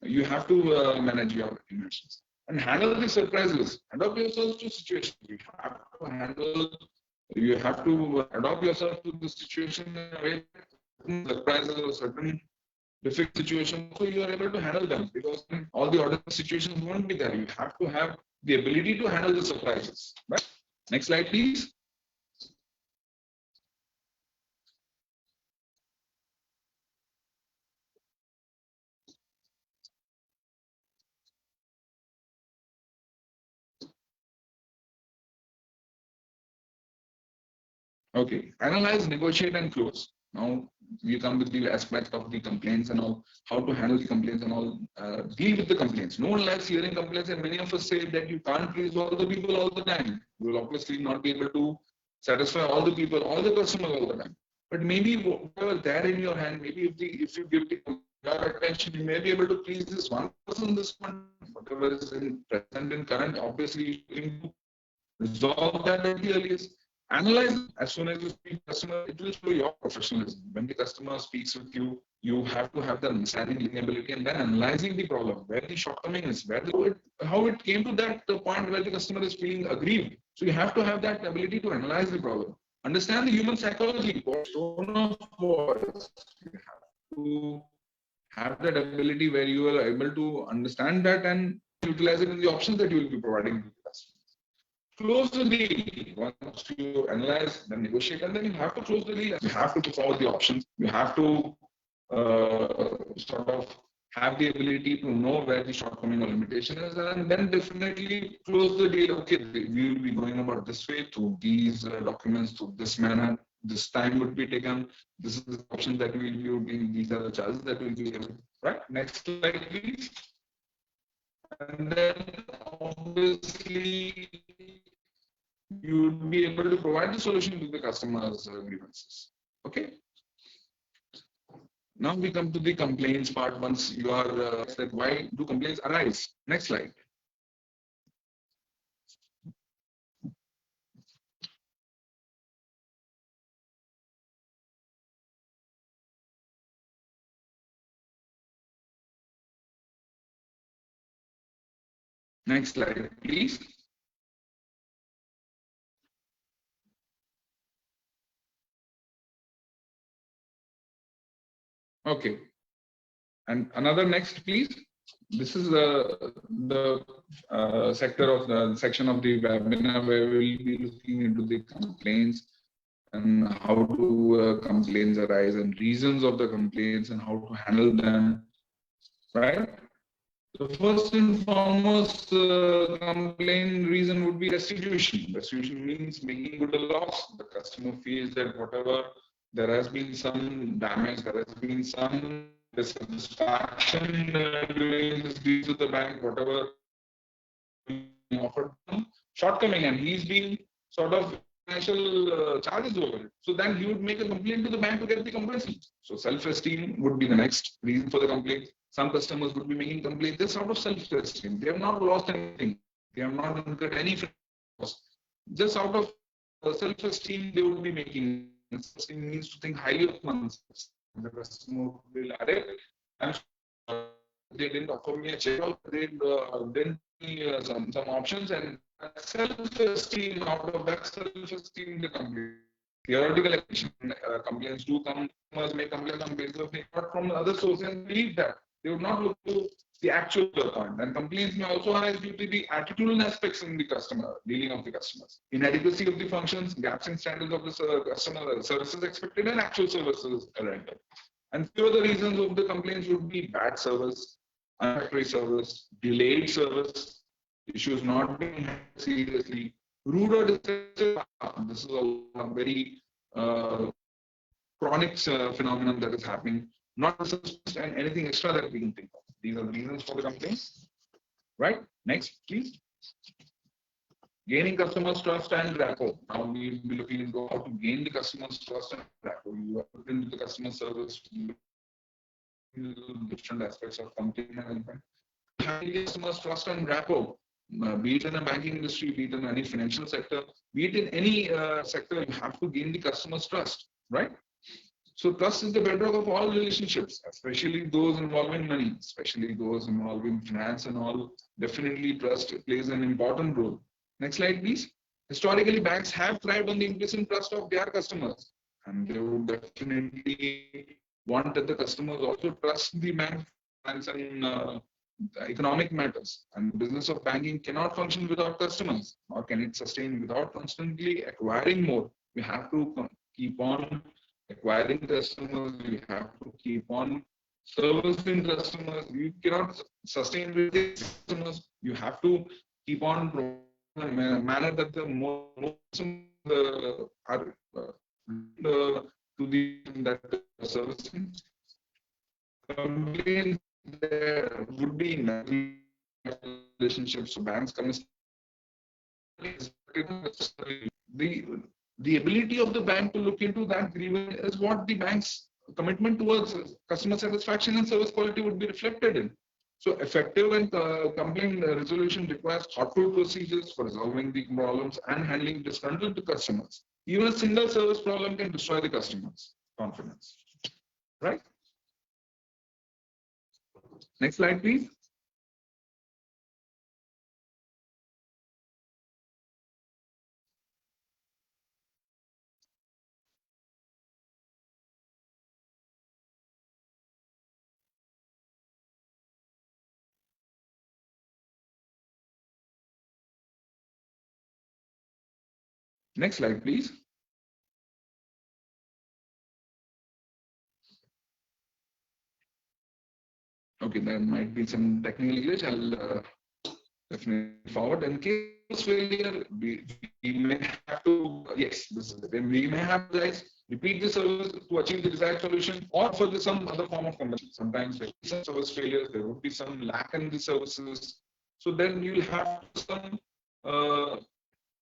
You have to manage your emotions and handle the surprises. Adapt yourself to situations. You have to adapt yourself to the situation in a way that surprises or certain difficult situations, so you are able to handle them because all the other situations won't be there. You have to have the ability to handle the surprises. Right? Next slide, please. Okay, analyze, negotiate, and close. Now we come with the aspect of the complaints and all, how to handle the complaints and all, deal with the complaints. No one likes hearing complaints, and many of us say that you can't please all the people all the time. You will obviously not be able to satisfy all the people, all the customers all the time. But maybe whatever there in your hand, maybe if you give the your attention, you may be able to please this one person, this one, whatever is in present and current. Obviously, you can resolve that at the earliest. Analyze as soon as you speak to customer, it will show your professionalism. When the customer speaks with you, you have to have the understanding, listenability, and then analyzing the problem, where the shortcoming is, how it came to that point where the customer is feeling aggrieved. So you have to have that ability to analyze the problem, understand the human psychology, tone of voice. You have to have that ability where you are able to understand that and utilize it in the options that you will be providing to the customer. Close the deal. Once you analyze, then negotiate, and then you have to close the deal. You have to put forward the options. You have to sort of have the ability to know where the shortcoming or limitation is, and then definitely close the deal. Okay, we will be going about this way through these documents, through this manner. This time would be taken. This is the option that we will be using. These are the charges that will be given. Right. Next slide, please. And then obviously you would be able to provide the solution to the customer's grievances. Okay. Now we come to the complaints part. Once you are said, why do complaints arise? Next slide. Next slide, please. Okay. And another next, please. This is the sector of the section of the webinar where we will be looking into the complaints and how do complaints arise and reasons of the complaints and how to handle them. Right. The first and foremost complaint reason would be restitution. Restitution means making good a loss. The customer feels that whatever there has been some damage, there has been some dissatisfaction during his deals with the bank, whatever offered him, shortcoming, and he's being sort of financial charges over it. So then he would make a complaint to the bank to get the compensation. So self-esteem would be the next reason for the complaint. Some customers would be making complaints just out of self-esteem. They have not lost anything. They have not incurred any loss. Just out of self-esteem, they would be making. Self-esteem means to think highly of oneself. The customer will arrest. They didn't offer me a check out. They didn't give me some options, and self-esteem, out of that self-esteem, the complaint. Theoretical complaints do come. Customers may complain on basis of but from other sources and believe that they would not look to the actual point. And complaints may also arise due to the attitudinal aspects in the customer, dealing of the customers. Inadequacy of the functions, gaps in standards of the customer services expected and actual services rendered. And few other reasons of the complaints would be bad service, unsatisfactory service, delayed service, issues not being handled seriously, rude or disrespectful. This is a very chronic phenomenon that is happening. Not and anything extra that we can think of. These are the reasons for the complaints. Right? Next, please. Gaining customers' trust and rapport. Now we will be looking into how to gain the customers' trust and rapport. You are looking into the customer service, different aspects of complaint management. Gaining customers' trust and rapport. Be it in the banking industry, be it in any financial sector, be it in any sector, you have to gain the customer's trust. Right? So trust is the bedrock of all relationships, especially those involving money, especially those involving finance and all. Definitely trust plays an important role. Next slide, please. Historically, banks have thrived on the implicit trust of their customers, and they would definitely want that the customers also trust the bank and economic matters. And the business of banking cannot function without customers, nor can it sustain without constantly acquiring more. We have to keep on acquiring customers, we have to keep on servicing customers. You cannot sustain with customers. You have to keep on in a manner that the more are to the that servicing. Complaints there would be relationships, banks coming. The ability of the bank to look into that grievance is what the bank's commitment towards customer satisfaction and service quality would be reflected in. So effective and complaint resolution requires thoughtful procedures for resolving the problems and handling disgruntled customers. Even a single service problem can destroy the customer's confidence. Right? Next slide, please. Next slide, please. Okay, there might be some technical glitch. I'll definitely forward. In case failure, we may have to, yes, this is it. We may have to repeat the service to achieve the desired solution or for some other form of compensation. Sometimes there will be some service failures, there would be some lack in the services. So then you'll have some,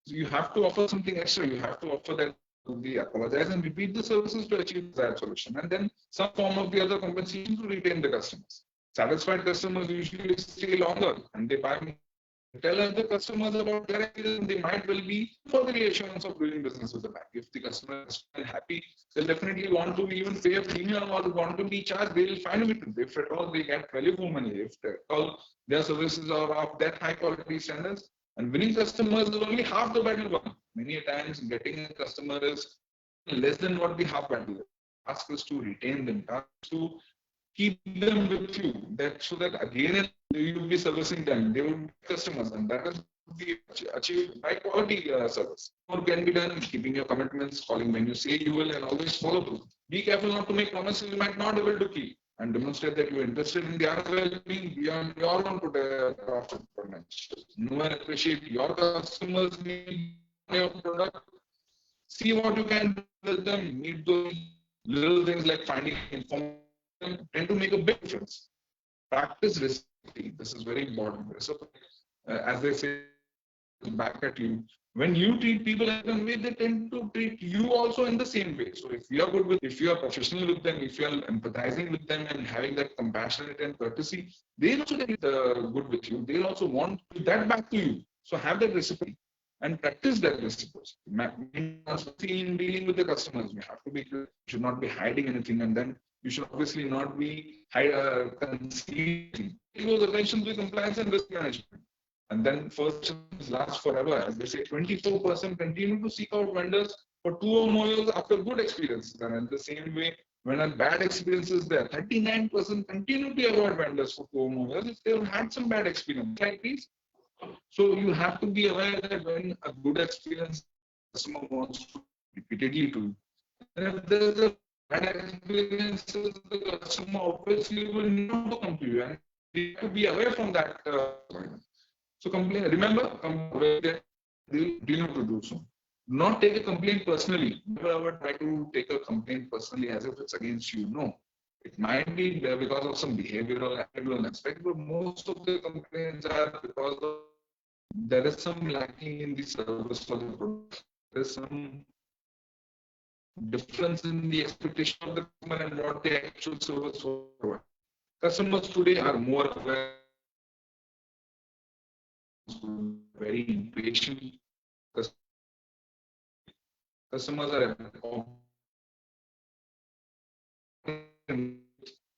you have to offer something extra. You have to offer that we apologize and repeat the services to achieve that solution, and then some form of the other compensation to retain the customers. Satisfied customers usually stay longer and they buy more. Tell other customers about their experience, they might well be for the reassurance of doing business with the bank. If the customer is happy, they'll definitely want to even pay a premium or want to be charged. They'll find it. If at all they get value for money, if at all their services are of that high quality standards, and winning customers is only half the battle won. Many times getting a customer is less than what the half battle is. Ask us to retain them, ask to keep them with you, that so that again you will be servicing them, they will be customers, and that is be achieved by quality service. More can be done keeping your commitments, calling when you say you will, and always follow through. Be careful not to make promises you might not be able to keep, and demonstrate that you're interested in the other well-being beyond your own profit potential. Know and appreciate your customers' need your product. See what you can do with them. Meet those little things like finding information tend to make a big difference. Practice reciprocity. This is very important. So, as they say, back at you. When you treat people in a way, they tend to treat you also in the same way. So, if you are good with, if you are professional with them, if you are empathizing with them and having that compassionate and courtesy, they'll also get good with you. They'll also want that back to you. So, have that reciprocity and practice that reciprocity. In dealing with the customers, you have to be clear. You should not be hiding anything, and then you should obviously not be concealing. Those attention to compliance and risk management. And then first last forever, as they say, 24% continue to seek out vendors for 2 or more years after good experiences. And in the same way, when a bad experience is there, 39% continue to avoid vendors for 2 or more years if they've had some bad experience. Like these. So you have to be aware that when a good experience customer wants to repeatedly to, and if there's a bad experiences, the customer obviously will not come to you, and you have to be away from that. So complain. Remember, continue to do so. Not take a complaint personally. Never ever try to take a complaint personally as if it's against you. No, it might be because of some behavioral aspect, but most of the complaints are because of there is some lacking in the service for the product. There is some difference in the expectation of the customer and what the actual service provides. Customers today are more aware, very impatient. Customers are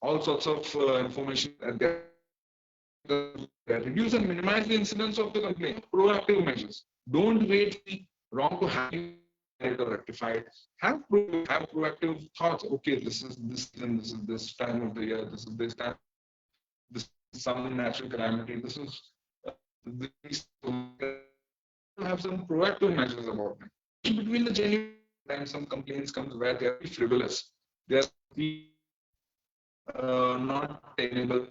all sorts of information at their reduce and minimize the incidence of the complaint. Proactive measures. Don't wait for wrong to happen or rectified. Have proactive thoughts. Okay, this is this and this is this time of the year. This is this time. This is some natural calamity. This is these. Have some proactive measures about them. Between the genuine times, some complaints come where they are frivolous. They are not tenable.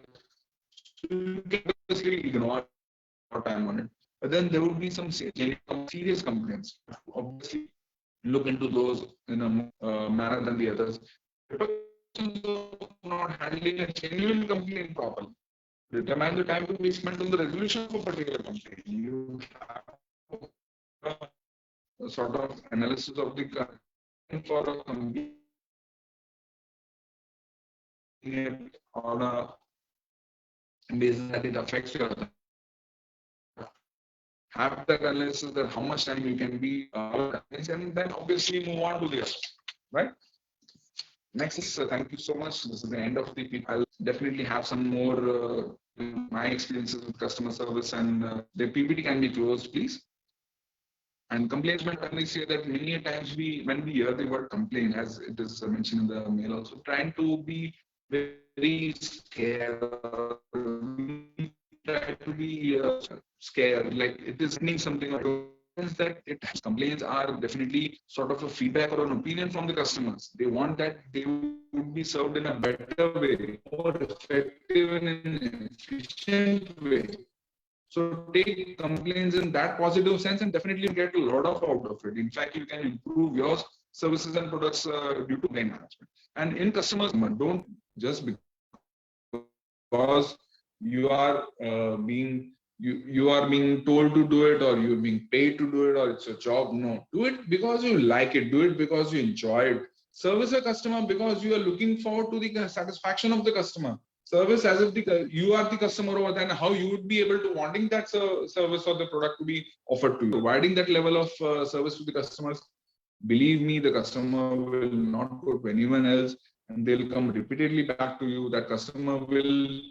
So you can obviously ignore more time on it. But then there would be some serious complaints. Obviously, look into those in a manner than the others. Repercussions of not handling a genuine complaint properly determine the time to be spent on the resolution of a particular complaint. You have a sort of analysis of the complaint for a complaint on a basis that it affects your have that analysis that how much time you can be and then obviously move on to the other, right? Next is thank you so much. This is the end of the PPT. I'll definitely have some more my experiences with customer service and the PPT can be closed, please. And complaints, when we say that many times when we hear the word complaint, as it is mentioned in the mail also, trying to be very scared, try to be scared, like it is meaning something that it has. Complaints are definitely sort of a feedback or an opinion from the customers. They want that they would be served in a better way, more effective and an efficient way. So take complaints in that positive sense and definitely get a lot of out of it. In fact, you can improve your services and products due to complaint management. And in customers, don't just because you are you are being told to do it or you're being paid to do it or it's a job. No, do it because you like it. Do it because you enjoy it. Service a customer because you are looking forward to the satisfaction of the customer. Service as if you are the customer over there and how you would be able to wanting that service or the product to be offered to you. Providing that level of service to the customers, believe me, the customer will not go to anyone else and they'll come repeatedly back to you. That customer will,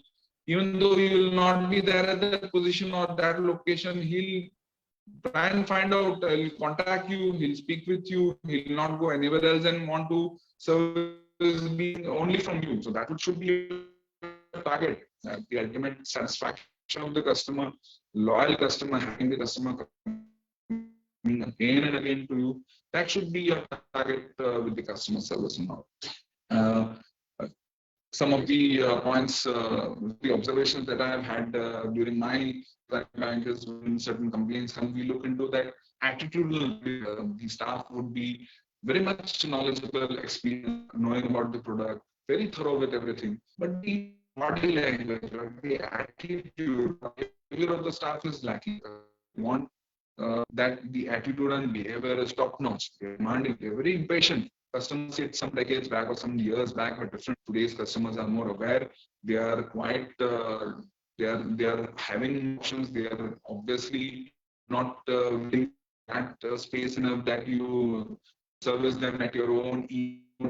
even though you will not be there at that position or that location, he'll try and find out, he'll contact you, he'll speak with you, he'll not go anywhere else and want to service being only from you. So that should be target, the ultimate satisfaction of the customer, loyal customer, having the customer coming again and again to you. That should be your target with the customer service and all. Some of the points, the observations that I have had during my bank is when certain complaints come, we look into that attitudinal. The staff would be very much knowledgeable, experienced, knowing about the product, very thorough with everything. But the body language, the attitude, behavior of the staff is lacking. We want that the attitude and behavior is top notch. They're demanding, they're very impatient. Customers said some decades back or some years back were different. Today's customers are more aware. They are quite, they are having options. They are obviously not willing at space enough that you service them at your own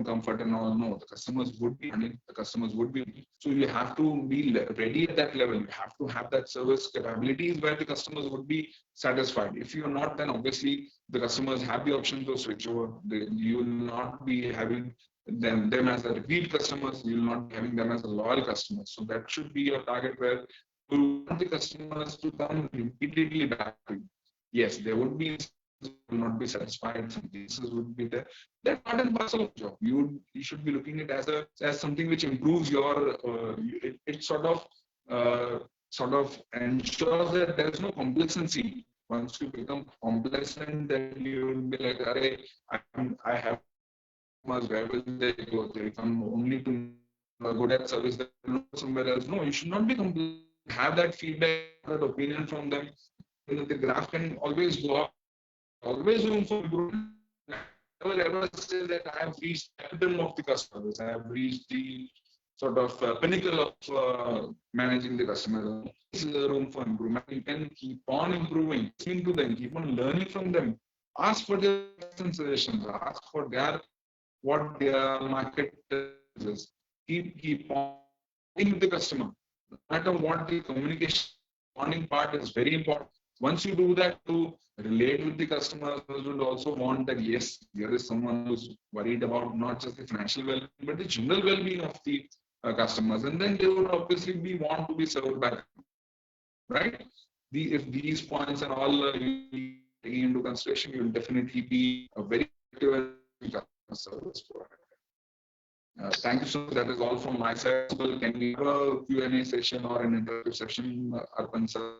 comfort and all. No, the customers would be, the customers would be. So you have to be ready at that level. You have to have that service capabilities where the customers would be satisfied. If you're not, then obviously the customers have the option to switch over. You will not be having them as a repeat customers. You will not be having them as a loyal customer. So that should be your target where you want the customers to come repeatedly back to you. Yes, there would be will not be satisfied. Some cases would be there. That's part and parcel of the job. You should be looking at it as something which improves your. It sort of ensures that there is no complacency. Once you become complacent, then you will be like, I have much. Where will they go? They come only to good at service. They will go somewhere else. No, you should not be complacent. Have that feedback, that opinion from them. The graph can always go up. Always room for improvement. Never ever say that I have reached the epitome of the customers. I have reached the sort of pinnacle of managing the customer. This is a room for improvement. You can keep on improving, listening to them, keep on learning from them. Ask for their suggestions. Ask for what their market is. Keep on with the customer. No matter what, the communication bonding part is very important. Once you do that to relate with the customers, will also want that yes, there is someone who's worried about not just the financial well-being, but the general well-being of the customers, and then they would obviously want to be served by them, right? If these points are all taken into consideration, you will definitely be a very effective customer service provider. Thank you so much. That is all from my side. Can we have a Q&A session or an interactive session, Arpan sir?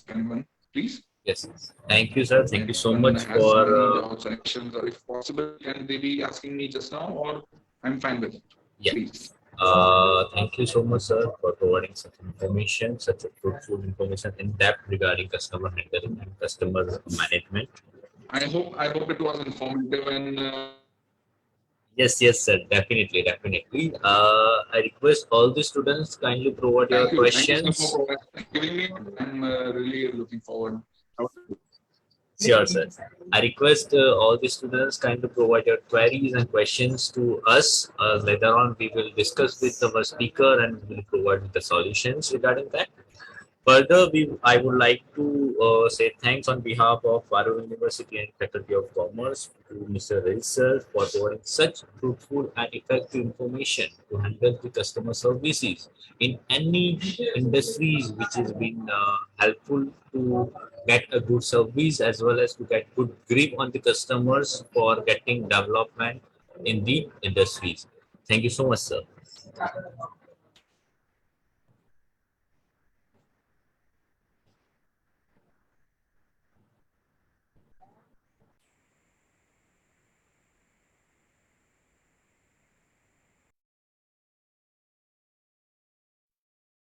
Anyone, please? Yes. Thank you, sir. Thank you so Anyone much has for. any doubts or questions, or if possible, can they be asking me just now, or I'm fine with it? Yeah. Please. Thank you so much, sir, for providing such information, such a fruitful information in depth regarding customer handling and customer management. I hope it was informative and Yes, yes, sir. Definitely, definitely. I request all the students kindly provide your thank you so much questions. for giving me. I'm really looking forward. Sure, sir. I request all the students kindly provide your queries and questions to us. Later on, we will discuss with our speaker and we will provide the solutions regarding that. Further, I would like to say thanks on behalf of Varur University and Faculty of Commerce to Mr. Ray sir for providing such fruitful and effective information to handle the customer services in any industries, which has been helpful to get a good service as well as to get good grip on the customers for getting development in the industries. Thank you so much, sir.